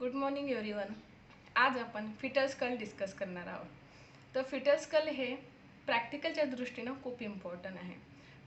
Good morning everyone. आज आपण fitter skull discuss करणार आहोत. तर फिटर स्कल हे प्रॅक्टिकलच्या दृष्टीनं खूप इम्पॉर्टंट आहे.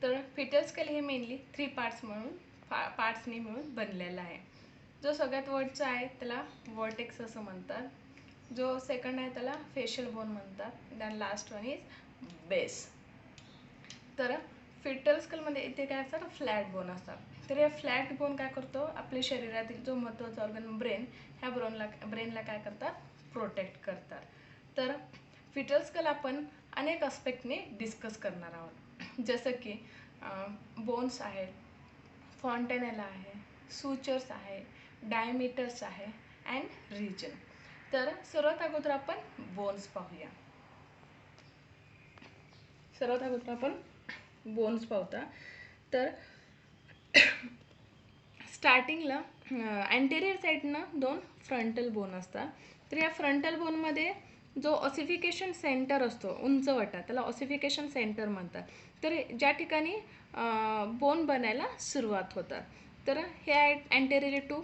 तर फिटर स्कल हे मेनली 3 पार्ट्सनी मिळून बनलेलं आहे. जो सगळ्यात वरचा आहे त्याला वर्टेक्स असं म्हणतात. जो सेकंड आहे त्याला फेशियल बोन म्हणतात. Than last one is base. तर फिटर स्कलमध्ये इथे काय असतात, फ्लॅट बोन असतात. तर या फ्लॅट बोन काय करतो, आपल्या शरीरातील जो महत्त्वाचा ऑर्गन ब्रेन, ह्या ब्रेनला काय करतात, प्रोटेक्ट करतात. तर फिटर स्कल आपण अनेक आस्पेक्टने डिस्कस करणार आहोत. जसं की बोन्स आहेत, फॉन्टेनेला आहे, सूचर्स आहे, डायमीटर्स आहे अँड रिजन. तर सर्वात अगोदर आपण बोन्स पाहूया. बोन्स पाहता. तर स्टार्टिंगला अँटेरियर साईडनं 2 फ्रंटल बोन असतात. तर या फ्रंटल बोनमध्ये जो ऑसिफिकेशन सेंटर असतो, उंचवटा, त्याला ऑसिफिकेशन सेंटर म्हणतात. तर ज्या ठिकाणी बोन बनायला सुरुवात होतात. तर हे आहे अँटेरियर टू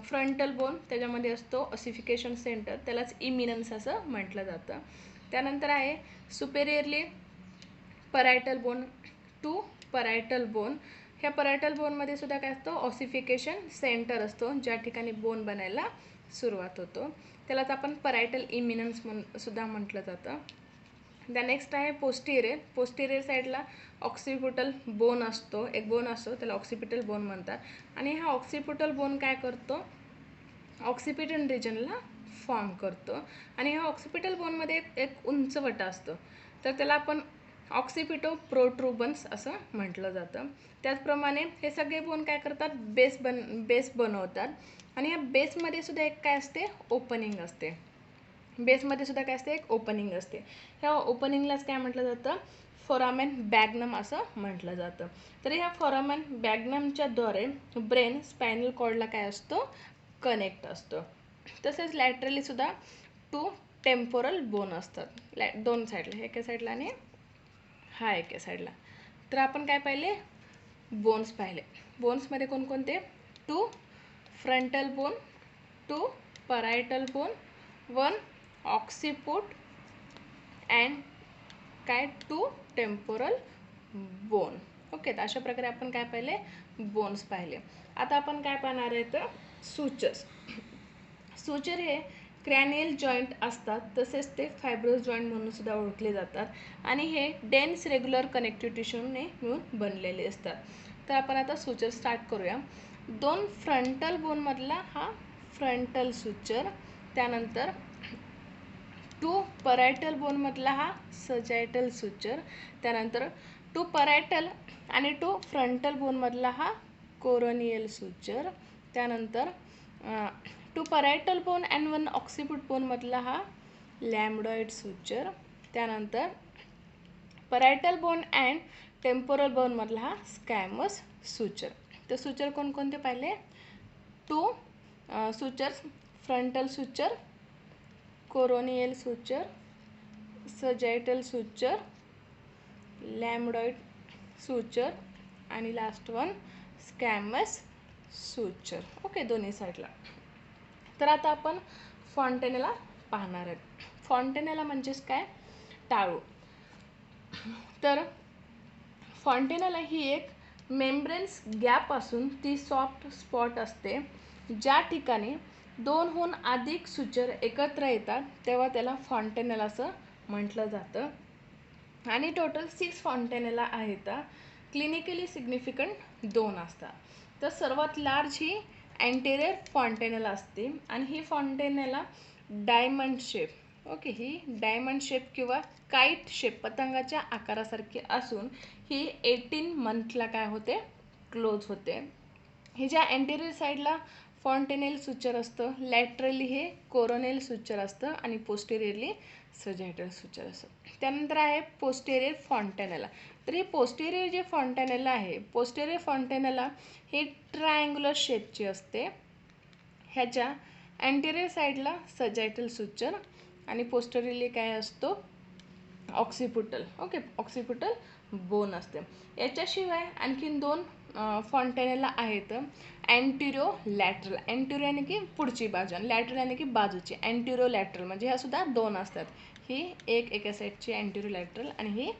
फ्रंटल बोन, त्याच्यामध्ये असतो ऑसिफिकेशन सेंटर, त्यालाच इमिनन्स असं म्हटलं जातं. त्यानंतर आहे superiorly parietal bone to parietal bone. ह्या परायटल बोनमध्ये सुद्धा काय असतं, ऑसिफिकेशन सेंटर असतो, ज्या ठिकाणी बोन बनायला सुरुवात होतो. त्यालाच आपण परायटल इमिनन्स सुद्धा म्हटलं जातं. त्या नेक्स्ट आहे पोस्टिरियर साईडला ऑक्सिपिटल बोन असतो, एक बोन असतो, त्याला ऑक्सिपिटल बोन म्हणतात. आणि हा ऑक्सिपिटल बोन काय करतो, ऑक्सिपिटल रिजनला फॉर्म करतो. आणि ह्या ऑक्सिपिटल बोनमध्ये एक उंचवटा असतो, तर त्याला आपण ऑक्सिपिटो प्रोट्रुबन्स असं म्हटलं जातं. त्याचप्रमाणे हे सगळे बोन काय करतात, बेस बनवतात. आणि या बेसमध्ये सुद्धा एक काय असते, ओपनिंग असते. बेसमध्ये सुद्धा काय असते, एक ओपनिंग असते. ह्या ओपनिंगलाच काय म्हटलं जातं, फोरामेन बॅग्नम असं म्हटलं जातं. तर ह्या फोरामेन बॅग्नमच्या द्वारे ब्रेन स्पायनल कॉर्डला काय असतो, कनेक्ट असतो. तसेच लॅटरली सुद्धा 2 टेम्पोरल बोन असतात, 2 साईडला, एका साईडला आणि हा एका साईडला. तर आपण काय पाहिले, बोन्स पाहिले. बोन्समध्ये कोणकोणते, 2 frontal bone, 2 parietal bone, 1 occiput and काय 2 टेम्पोरल बोन. ओके, तर अशा प्रकारे आपण काय पाहिले, बोन्स पाहिले. आता आपण काय पाहणार आहे, तर सूचर्स. सूचर हे क्रॅनियल जॉईंट असतात, तसेच ते फायब्रोस जॉईंट म्हणून सुद्धा ओळखले जातात. आणि हे डेन्स रेग्युलर कनेक्टिव्ह टिश्यूने मिळून बनलेले असतात. तर आपण आता सूचर स्टार्ट करूया. 2 फ्रंटल बोनमधला हा फ्रंटल सूचर, त्यानंतर 2 परायटल बोनमधला हा सजायटल सूचर, त्यानंतर 2 परायटल आणि 2 फ्रंटल बोनमधला हा कोरोनियल सूचर, त्यानंतर 2 परायटल बोन अँड 1 ऑक्सिपिट बोनमधला हा लॅम्बडॉइड सूचर, त्यानंतर परायटल बोन अँड टेम्पोरल बोनमधला हा स्कॅमस सूचर. तर सूचर कोणकोणते पाहिले, 2 sutures, frontal suture, coronal suture, sagittal suture, lambdoid suture आणि last one squamous suture. Okay, दोन्ही साईडला. तर आता आपण फॉन्टेनेला पाहणार आहेत. फॉन्टेनेला म्हणजेच काय, टाळू. तर फॉन्टेनेला ही एक मेम्ब्रेन्स गॅप असून ती सॉफ्ट स्पॉट असते, ज्या ठिकाणी 2हून अधिक सूचर एकत्र येतात, तेव्हा त्याला फॉन्टेनेला असं म्हटलं जातं. आणि टोटल 6 फॉन्टेनेला आहेत. क्लिनिकली सिग्निफिकंट 2 असतात. तर सर्वात लार्ज ही अँटेरियर फॉन्टेनेला असते आणि ही फॉन्टेनेला डायमंड शेप, ओके, ही डायमंड शेप किंवा काईट शेप, पतंगाच्या आकारासारखी असून ही 18 मंथला काय होते, क्लोज होते. ही ज्या अँटेरियर साईडला फॉन्टेनेल सूचर असतं, लॅटरली हे कोरोनेल सूचर असतं आणि पोस्टेरियरली सजायटल सूचर असतं. त्यानंतर आहे पोस्टेरियर फॉन्टेनेला. तर ही पोस्टेरियर जे फॉन्टेनेला आहे, पोस्टेरियर फॉन्टेनेला ही ट्रायंग्युलर शेपची असते. ह्याच्या अँटेरियर साईडला सजायटल सूचर आणि पोस्टेरियरली काय असतो, ऑक्सिपिटल, ओके, ऑक्सिपिटल बोन असते. याच्याशिवाय आणखीन 2 फॉन्टेनेला आहेत, अँटिरियो लॅटरल. अँटिरियो यानी की पुढची बाजू आणि लॅटरल यानी की बाजूची. अँटिरियो लॅटरल म्हणजे ह्या सुद्धा दोन असतात. ही एक एका साईडची अँटिरियो लॅटरल आणि ही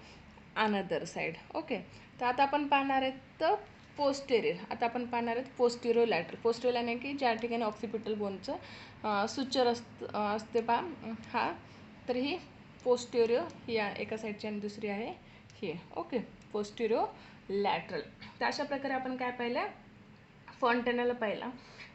अनदर साईड. ओके. तर आता आपण पाहणार आहेत पोस्टेरियर. आता आपण पाहणार आहेत पोस्टेरियो लॅटरल. पोस्टेरियर यानी की ज्या ठिकाणी ऑक्सिपिटल बोनचं सुचर असते पा हा, तर ही पोस्टेरियो ही एका साईडची आणि दुसरी आहे ही. ओके. पोस्टेरियो लॅटरल. तर अशा प्रकारे आपण काय पाहिलं, फॉन्टेनल पाहिला.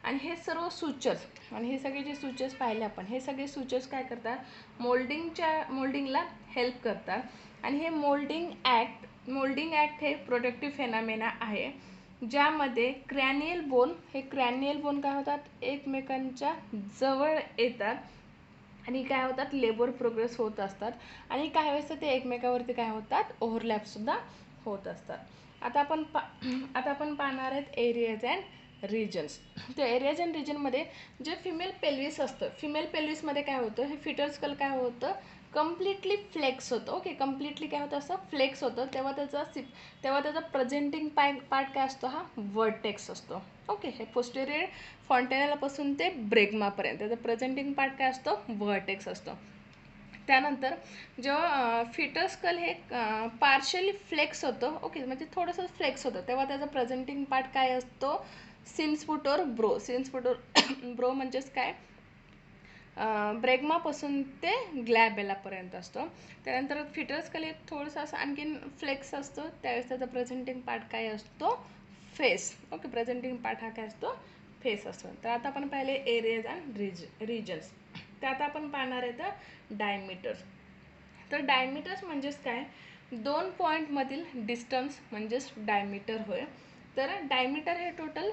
आणि हे सर्व सूचर्स आणि हे सगळे जे सूचर्स पाहिले आपण, हे सगळे सूचर्स काय करतात, मोल्डिंगला हेल्प करतात. आणि हे मोल्डिंग ॲक्ट हे प्रोटेक्टिव्ह फेनामेना आहे, ज्यामध्ये क्रॅनियल बोन काय होतात, एकमेकांच्या जवळ येतात आणि काय होतात, लेबर प्रोग्रेस होत असतात आणि काही वेळेस ते एकमेकावरती काय होतात, ओव्हरलॅपसुद्धा होत असतात. आता आपण पाहणार आहेत एरियाज अँड रिजन्स. तर एरियाज अँड रिजनमध्ये जे फिमेल पेल्विस असतं, फिमेल पेल्विसमध्ये काय होतं, हे फिटर स्कल काय होतं, कम्प्लिटली फ्लेक्स होतं. ओके. कम्प्लिटली काय होतं, असं फ्लेक्स होतं. तेव्हा त्याचा प्रेझेंटिंग पार्ट काय असतो, हा वर्टेक्स असतो. ओके. हे पोस्टेरियर फॉन्टेनलपासून ते ब्रेग्मापर्यंत त्याचा प्रेझेंटिंग पार्ट काय असतो, वर्टेक्स असतो. त्यानंतर जेव्हा फिटर स्कल हे पार्शियली फ्लेक्स होतं, ओके, म्हणजे थोडंसं फ्लेक्स होतं, तेव्हा त्याचा प्रेझेंटिंग पार्ट काय असतो, सिन्सपुटोर ब्रो म्हणजेच काय, ब्रेग्मापासून ते ग्लॅबेलापर्यंत असतो. त्यानंतर फिटर स्कल एक थोडंसं असं आणखीन फ्लेक्स असतो, त्यावेळेस त्याचा प्रेझेंटिंग पार्ट काय असतो, फेस. ओके. प्रेझेंटिंग पार्ट हा काय असतो, फेस असतो. तर आता आपण पाहिले एरियाज अँड रिजन्स. तर आता आपण पाहणार आहे डायमीटर्स. तर डायमीटर्स म्हणजेच काय, दोन पॉईंटमधील डिस्टन्स म्हणजेच डायमीटर होय. तर डायमीटर हे टोटल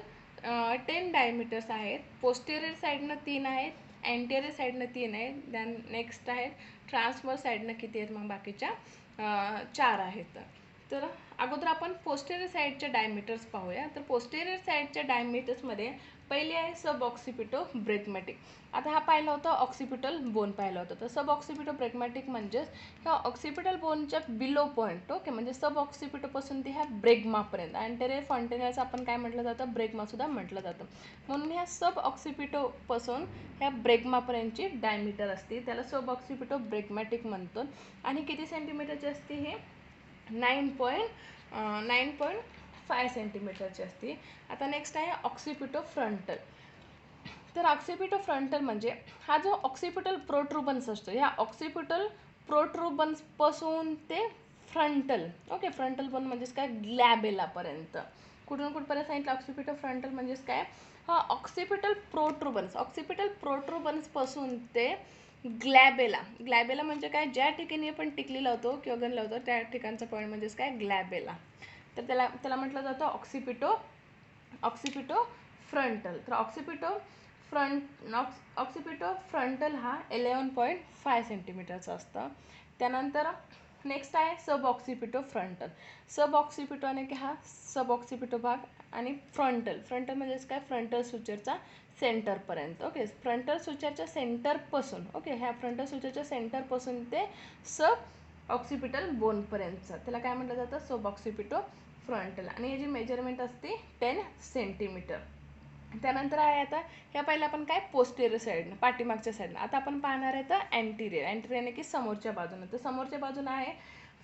10 डायमीटर्स आहेत. पोस्टेरियर साईडनं 3 आहेत, अँटेरियर साईडनं 3 आहेत, दॅन नेक्स्ट आहेत ट्रान्सवर्स साईडनं किती आहेत, मग बाकीच्या 4 आहेत. तर अगोदर आपण पोस्टेरियर साईडच्या डायमीटर्स पाहूया. तर पोस्टेरियर साईडच्या डायमीटर्समध्ये पहिली आहे सब ऑक्सिपिटो ब्रेग्मॅटिक. आता हा पाहिला होता ऑक्सिपिटल बोन पाहिला होता. तर सब ऑक्सिपिटो ब्रेग्मॅटिक म्हणजेच ह्या ऑक्सिपिटल बोनच्या बिलो पॉईंट. ओके. म्हणजे सब ऑक्सिपिटोपासून ते ह्या ब्रेग्मापर्यंत. अँटेरियर फॉन्टेनलचं आपण काय म्हटलं जातं, ब्रेग्मासुद्धा म्हटलं जातं. म्हणून ह्या सब ऑक्सिपिटोपासून ह्या ब्रेग्मापर्यंतची डायमीटर असते, त्याला सब ऑक्सिपिटो ब्रेग्मॅटिक म्हणतो. आणि किती सेंटीमीटरची असते, हे 9.5 सेंटीमीटरची असते. आता नेक्स्ट आहे ऑक्सिपिटो फ्रंटल. तर ऑक्सिपिटो फ्रंटल म्हणजे हा जो ऑक्सिपिटल प्रोट्रुबन्स असतो, ह्या ऑक्सिपिटल प्रोट्रुबन्सपासून ते फ्रंटल. ओके. फ्रंटल बोन म्हणजेच काय, ग्लॅबेलापर्यंत. कुठून कुठपर्यंत सांगितलं, ऑक्सिपिटो फ्रंटल म्हणजेच काय, हा ऑक्सिपिटल प्रोट्रुबन्सपासून ते ग्लॅबेला म्हणजे काय, ज्या ठिकाणी आपण टिकली लावतो किंवा गन लावतो त्या ठिकाणचा पॉईंट म्हणजेच काय, ग्लॅबेला. तर त्याला म्हटलं जातं ऑक्सिपिटो फ्रंटल. तर ऑक्सिपिटो फ्रंटल हा 11.5 सेंटीमीटरचा असतं. त्यानंतर नेक्स्ट आहे सब ऑक्सिपिटो फ्रंटल. सब ऑक्सिपिटो आणि की हा सब ऑक्सिपिटो भाग आणि फ्रंटल म्हणजेच काय, फ्रंटल सुचरचा सेंटरपर्यंत. ओके. फ्रंटल सुचरच्या सेंटरपासून, ओके, ह्या फ्रंटल सुचरच्या सेंटरपासून ते सब ऑक्सिपिटल बोनपर्यंतचं त्याला काय म्हटलं जातं, सब ऑक्सिपिटो फ्रंटल. आणि याची मेजरमेंट असते 10 सेंटीमीटर. त्यानंतर आहे आता ह्या पहिला आपण काय, पोस्टेरियर साईडनं, पाठीमागच्या साईडनं. आता आपण पाहणार आहे तर अँटेरियर यानी की समोरच्या बाजूनं. तर समोरच्या बाजूनं आहे,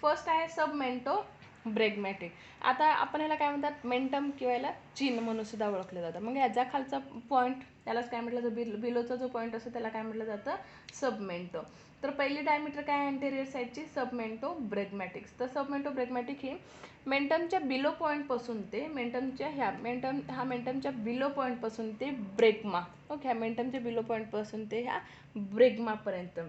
फर्स्ट आहे सबमेंटो ब्रेग्मॅटिक. आता आपण ह्याला काय म्हणतात, मेंटम किंवा याला चिन म्हणून सुद्धा ओळखलं जातं. मग ह्याचा खालचा पॉईंट त्यालाच काय म्हटलं जातं, बिलोचा जो पॉईंट असतो त्याला काय म्हटलं जातं, सबमेंटो. तर पहिली डायमीटर काय, अँटेरियर साईडची सबमेंटो ब्रेग्मॅटिक्स. तर सबमेंटो ब्रेग्मॅटिक ही मेंटमच्या बिलो पॉईंटपासून ते मेंटमच्या बिलो पॉईंटपासून ते ब्रेग्मा. ओके. ह्या मेंटमच्या बिलो पॉईंटपासून ते ह्या ब्रेग्मापर्यंत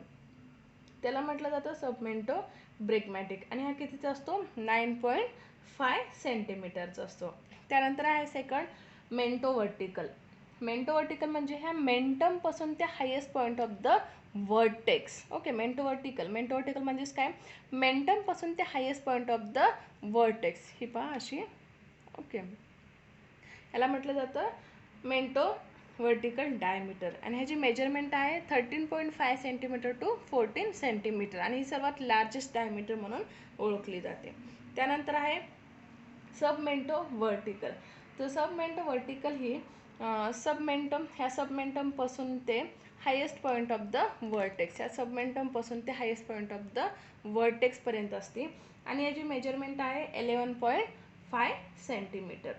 त्याला म्हटलं जातं सबमेंटो ब्रेग्मॅटिक. आणि हा कितीचा असतो, 9.5 सेंटीमीटरचा असतो. त्यानंतर आहे सेकंड मेंटो वर्टिकल. म्हणजे ह्या मेंटमपासून ते highest point of the vertex. Okay. Mento vertical म्हणजेच काय, मेंटमपासून ते highest point of the vertex. ही पहा अशी. ओके. याला म्हटलं जातं मेंटो वर्टिकल डायमीटर. आणि ह्याची मेजरमेंट आहे 13.5 सेंटीमीटर टू 14 सेंटीमीटर. आणि ही सर्वात लार्जेस्ट डायमीटर म्हणून ओळखली जाते. त्यानंतर आहे सबमेंटो वर्टिकल. तर सबमेंटम वर्टिकल ही सबमेंटम ह्या सबमेंटमपासून ते highest point of the vertex, ह्या सबमेंटमपासून ते हायेस्ट पॉईंट ऑफ द वर्टेक्सपर्यंत असते आणि याची मेजरमेंट आहे 11.5 सेंटीमीटर.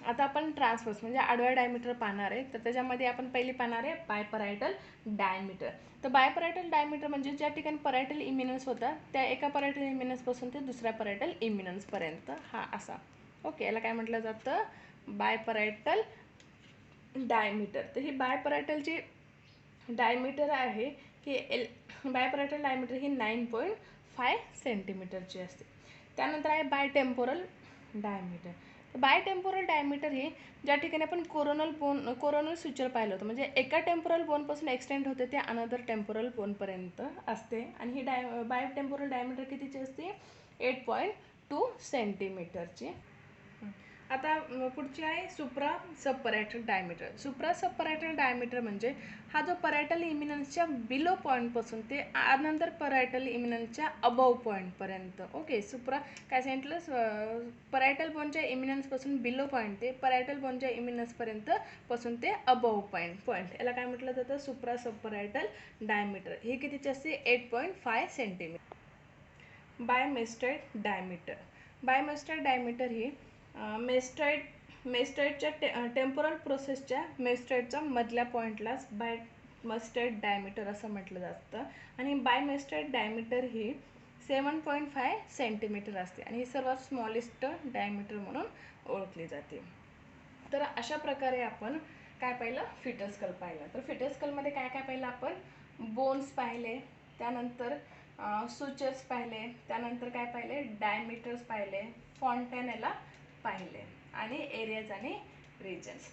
आता आपण ट्रान्सवर्स म्हणजे आडवा डायमीटर पाहणार आहे. तर त्याच्यामध्ये आपण पहिली पाहणार आहे बायपरायटल डायमीटर. तर बायपरायटल डायमीटर म्हणजे ज्या ठिकाणी परायटल इमिनन्स होता त्या एका परायटल इमिनन्सपासून ते दुसऱ्या परायटल इमिनन्सपर्यंत हा असा. ओके, याला काय म्हटलं जातं? बायपरायटल डायमीटर. तर ही बायपरायटलची डायमीटर आहे ही बायपरायटल डायमीटर ही 9.5 सेंटीमीटरची असते. त्यानंतर आहे बायटेम्पोरल डायमीटर. बायटेम्पोरल डायमीटर ही ज्या ठिकाणी आपण कोरोनल सुचर पाहिलं होतं, म्हणजे एका टेम्पोरल बोनपासून एक्सटेंड होते ते अनदर टेम्पोरल बोनपर्यंत असते आणि ही बायटेम्पोरल डायमीटर कितीची असते? 8.2 सेंटीमीटरची. आता पुढची आहे सुप्रा सबपरायटल डायमीटर. सुप्रा सबपरायटल डायमीटर म्हणजे हा जो परायटल इमिनन्सच्या बिलो पॉईंटपासून ते अनंतर परायटल इमिनन्सच्या अबव पॉईंटपर्यंत. ओके, सुप्रा काय सांगितलं? परायटल बोनच्या इमिनन्सपासून बिलो पॉईंट ते परायटल बोनच्या इमिनन्सपर्यंत पासून ते अबव पॉईंट याला काय म्हटलं जातं? सुप्रा सबपरायटल डायमीटर. हे कितीचे असते? 8.5 सेंटीमीटर. बायमेस्टॉइड डायमीटर. बायमेस्टॉइड डायमीटर ही मेस्टॉइडच्या टेम्पोरल प्रोसेसच्या मेस्टॉइडच्या मधल्या पॉईंटलाच बायमेस्टॉइड डायमीटर असं म्हटलं जातं आणि बायमेस्टॉइड डायमीटर ही 7.5 सेंटीमीटर असते आणि ही सर्वात स्मॉलेस्ट डायमीटर म्हणून ओळखली जाते. तर अशा प्रकारे आपण काय पाहिलं? फिटस्कल पाहिलं. तर फिटस्कलमध्ये काय काय पाहिलं आपण? बोन्स पाहिले, त्यानंतर सुचर्स पाहिले, त्यानंतर काय पाहिले? डायमीटर्स पाहिले, फॉन्टेनेला पाहिले आणि एरियाज आणि रिजन्स.